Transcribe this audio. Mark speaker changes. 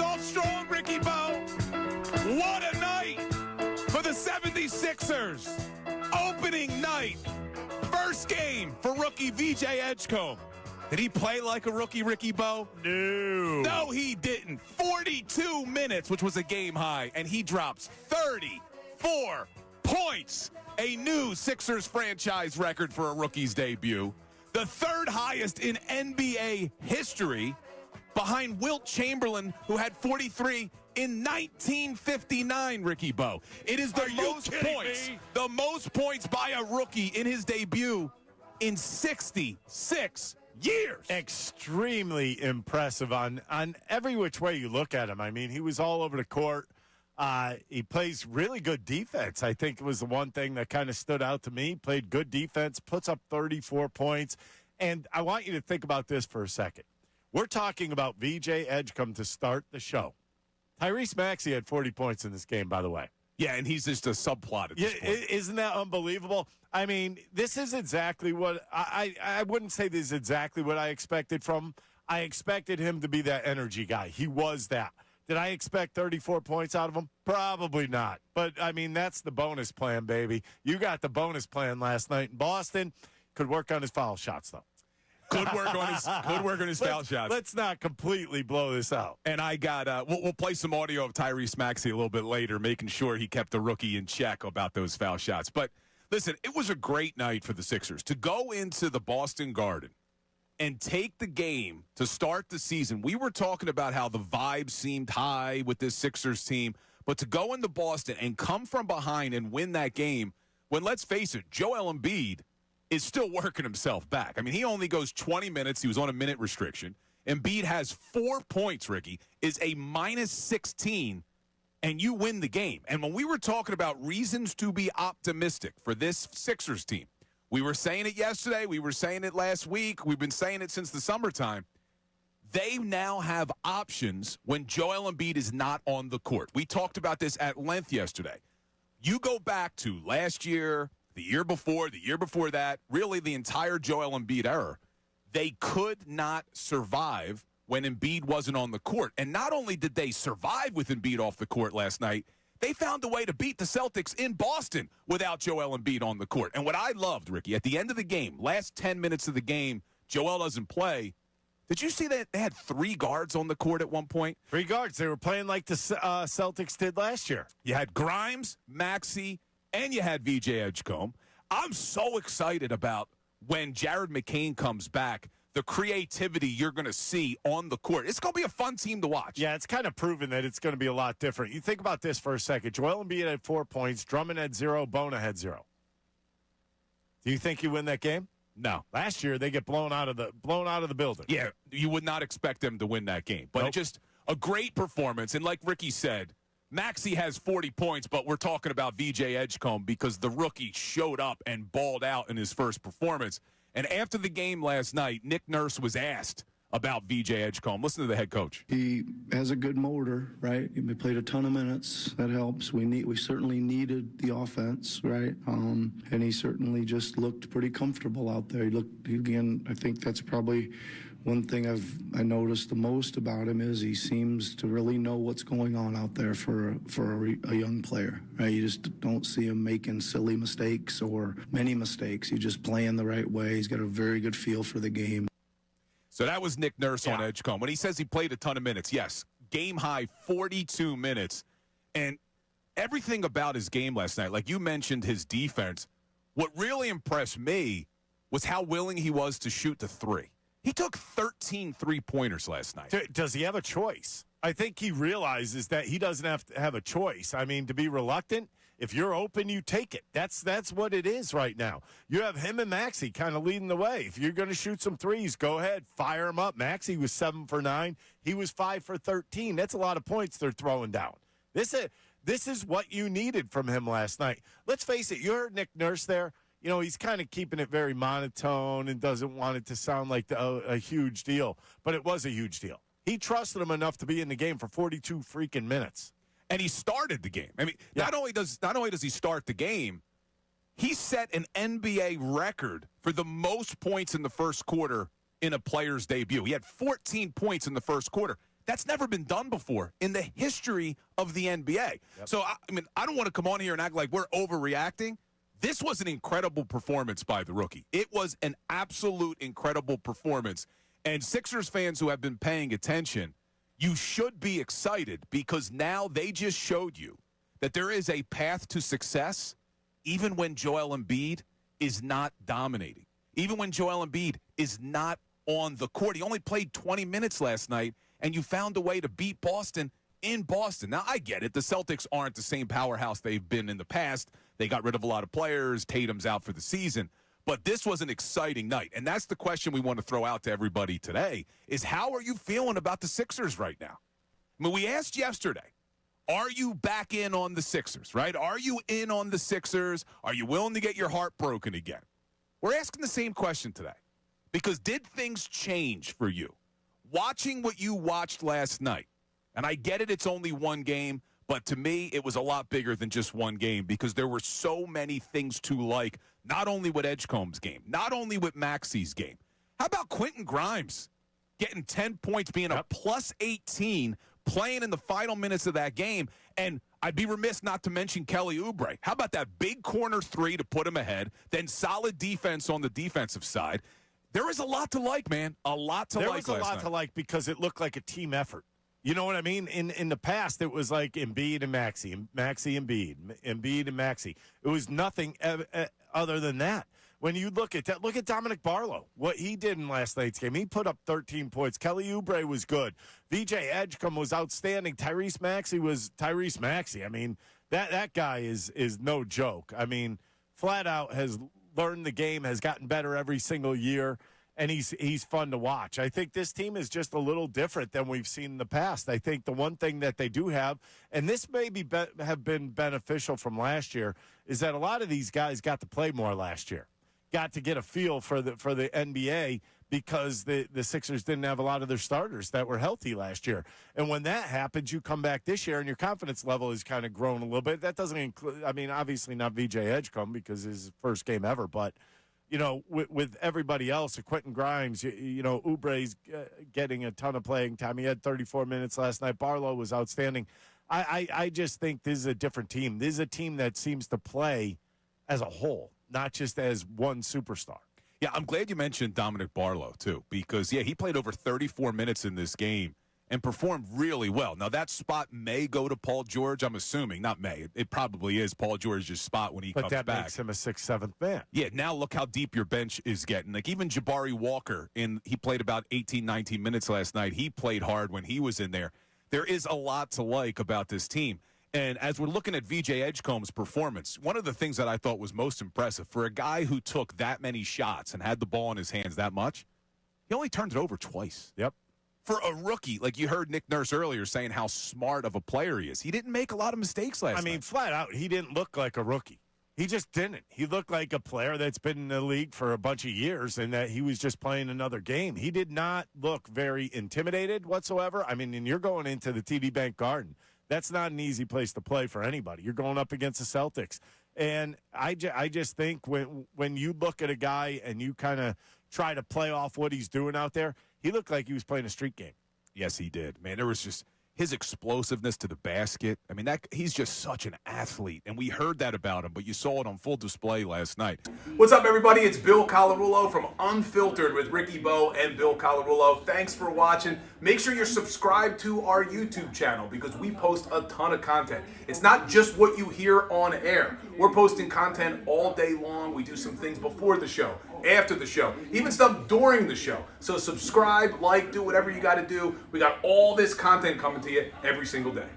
Speaker 1: off strong, Ricky Bo. What a night for the 76ers. Opening night. First game for rookie VJ Edgecombe. Did he play like a rookie, Ricky Bo?
Speaker 2: No.
Speaker 1: No, he didn't. 42 minutes, which was a game high, and he drops 34 points. A new Sixers franchise record for a rookie's debut. The third highest in NBA history, behind Wilt Chamberlain, who had 43 in 1959, Ricky Bo. It is the most points by a rookie in his debut in 66 years.
Speaker 2: Extremely impressive on every which way you look at him. I mean, he was all over the court. He plays really good defense. I think it was the one thing that kind of stood out to me. Played good defense, puts up 34 points. And I want you to think about this for a second. We're talking about VJ Edgecombe to start the show. Tyrese Maxey had 40 points in this game, by the way.
Speaker 1: Yeah, and he's just a subplot at this point.
Speaker 2: Isn't that unbelievable? I mean, this is exactly what I wouldn't say this is exactly what I expected from him. I expected him to be that energy guy. He was that. Did I expect 34 points out of him? Probably not. But, I mean, that's the bonus plan, baby. You got the bonus plan last night in Boston. Could work on his foul shots, though.
Speaker 1: Good work on his foul shots.
Speaker 2: Let's not completely blow this out.
Speaker 1: And I got we'll play some audio of Tyrese Maxey a little bit later, making sure he kept the rookie in check about those foul shots. But listen, it was a great night for the Sixers to go into the Boston Garden and take the game to start the season. We were talking about how the vibe seemed high with this Sixers team, but to go into Boston and come from behind and win that game, when, let's face it, Joel Embiid is still working himself back. I mean, he only goes 20 minutes. He was on a minute restriction. Embiid has 4 points, Ricky, is a minus 16, and you win the game. And when we were talking about reasons to be optimistic for this Sixers team, we were saying it yesterday. We were saying it last week. We've been saying it since the summertime. They now have options when Joel Embiid is not on the court. We talked about this at length yesterday. You go back to last year, the year before that, really the entire Joel Embiid era, they could not survive when Embiid wasn't on the court. And not only did they survive with Embiid off the court last night, they found a way to beat the Celtics in Boston without Joel Embiid on the court. And what I loved, Ricky, at the end of the game, last 10 minutes of the game, Joel doesn't play. Did you see that they had 3 guards on the court at one point?
Speaker 2: 3 guards. They were playing like the Celtics did last year.
Speaker 1: You had Grimes, Maxey, and you had VJ Edgecombe. I'm so excited about when Jared McCain comes back, the creativity you're going to see on the court. It's going to be a fun team to watch.
Speaker 2: Yeah, it's kind of proven that it's going to be a lot different. You think about this for a second. Joel Embiid had 4 points. Drummond had 0. Bona had 0. Do you think you win that game?
Speaker 1: No.
Speaker 2: Last year, they get blown out of the building.
Speaker 1: Yeah, you would not expect them to win that game. But It's just a great performance. And like Ricky said, Maxey has 40 points, but we're talking about VJ Edgecombe because the rookie showed up and balled out in his first performance. And after the game last night, Nick Nurse was asked about VJ Edgecombe. Listen to the head coach.
Speaker 3: He has a good motor, right? He played a ton of minutes. That helps. We certainly needed the offense, right? And he certainly just looked pretty comfortable out there. Again, I think that's probably one thing I noticed the most about him is he seems to really know what's going on out there for a young player, right? You just don't see him making silly mistakes or many mistakes. He's just playing the right way. He's got a very good feel for the game.
Speaker 1: So that was Nick Nurse on Edgecombe. When he says he played a ton of minutes, yes, game high 42 minutes. And everything about his game last night, like you mentioned his defense, what really impressed me was how willing he was to shoot the 3. He took 13 3-pointers last night.
Speaker 2: Does he have a choice? I think he realizes that he doesn't have to have a choice. I mean, to be reluctant, if you're open, you take it. That's what it is right now. You have him and Maxey kind of leading the way. If you're going to shoot some threes, go ahead, fire him up. Maxey was 7 for 9. He was 5 for 13. That's a lot of points they're throwing down. This is what you needed from him last night. Let's face it, you heard Nick Nurse there. You know, he's kind of keeping it very monotone and doesn't want it to sound like a huge deal. But it was a huge deal. He trusted him enough to be in the game for 42 freaking minutes.
Speaker 1: And he started the game. I mean, not only does he start the game, he set an NBA record for the most points in the first quarter in a player's debut. He had 14 points in the first quarter. That's never been done before in the history of the NBA. Yep. So, I mean, I don't want to come on here and act like we're overreacting. This was an incredible performance by the rookie. It was an absolute incredible performance. And Sixers fans who have been paying attention, you should be excited because now they just showed you that there is a path to success even when Joel Embiid is not dominating, even when Joel Embiid is not on the court. He only played 20 minutes last night, and you found a way to beat Boston in Boston. Now, I get it. The Celtics aren't the same powerhouse they've been in the past. They got rid of a lot of players. Tatum's out for the season. But this was an exciting night, and that's the question we want to throw out to everybody today is how are you feeling about the Sixers right now? I mean, we asked yesterday, are you back in on the Sixers, right? Are you in on the Sixers? Are you willing to get your heart broken again? We're asking the same question today because did things change for you? Watching what you watched last night, and I get it, it's only one game, but to me, it was a lot bigger than just one game because there were so many things to like, not only with Edgecombe's game, not only with Maxi's game. How about Quentin Grimes getting 10 points, being a plus 18, playing in the final minutes of that game? And I'd be remiss not to mention Kelly Oubre. How about that big corner three to put him ahead, then solid defense on the defensive side? There is a lot to like, man, a lot to like.
Speaker 2: There was a lot to like because it looked like a team effort. You know what I mean? In the past, it was like Embiid and Maxey, Embiid, Embiid and Maxey. It was nothing other than that. When you look at that, look at Dominic Barlow, what he did in last night's game. He put up 13 points. Kelly Oubre was good. VJ Edgecombe was outstanding. Tyrese Maxey was Tyrese Maxey. I mean, that guy is no joke. I mean, flat out has learned the game, has gotten better every single year. And he's fun to watch. I think this team is just a little different than we've seen in the past. I think the one thing that they do have, and this may have been beneficial from last year, is that a lot of these guys got to play more last year, got to get a feel for the NBA because the Sixers didn't have a lot of their starters that were healthy last year. And when that happens, you come back this year and your confidence level has kind of grown a little bit. That doesn't include, I mean, obviously not VJ Edgecombe because his first game ever, but you know, with everybody else, Quentin Grimes, you know, Oubre's getting a ton of playing time. He had 34 minutes last night. Barlow was outstanding. I just think this is a different team. This is a team that seems to play as a whole, not just as one superstar.
Speaker 1: Yeah, I'm glad you mentioned Dominic Barlow, too, because, yeah, he played over 34 minutes in this game and performed really well. Now, that spot may go to Paul George, I'm assuming. Not may. It probably is Paul George's spot when he comes back.
Speaker 2: But that makes him a 6th, 7th man.
Speaker 1: Yeah, now look how deep your bench is getting. Like, even Jabari Walker, he played about 18, 19 minutes last night. He played hard when he was in there. There is a lot to like about this team. And as we're looking at VJ Edgecombe's performance, one of the things that I thought was most impressive, for a guy who took that many shots and had the ball in his hands that much, he only turned it over twice.
Speaker 2: Yep.
Speaker 1: For a rookie, like you heard Nick Nurse earlier saying how smart of a player he is. He didn't make a lot of mistakes last night.
Speaker 2: I mean, flat out, he didn't look like a rookie. He just didn't. He looked like a player that's been in the league for a bunch of years and that he was just playing another game. He did not look very intimidated whatsoever. I mean, and you're going into the TD Bank Garden. That's not an easy place to play for anybody. You're going up against the Celtics. And I just think when you look at a guy and you kind of try to play off what he's doing out there, he looked like he was playing a street game.
Speaker 1: Yes, he did. Man, there was just his explosiveness to the basket. I mean, he's just such an athlete, and we heard that about him, but you saw it on full display last night.
Speaker 4: What's up, everybody? It's Bill Colarulo from Unfiltered with Ricky Bo and Bill Colarulo. Thanks for watching. Make sure you're subscribed to our YouTube channel because we post a ton of content. It's not just what you hear on air. We're posting content all day long. We do some things before the show, after the show, even stuff during the show. So subscribe, like, do whatever you got to do. We got all this content coming to you every single day.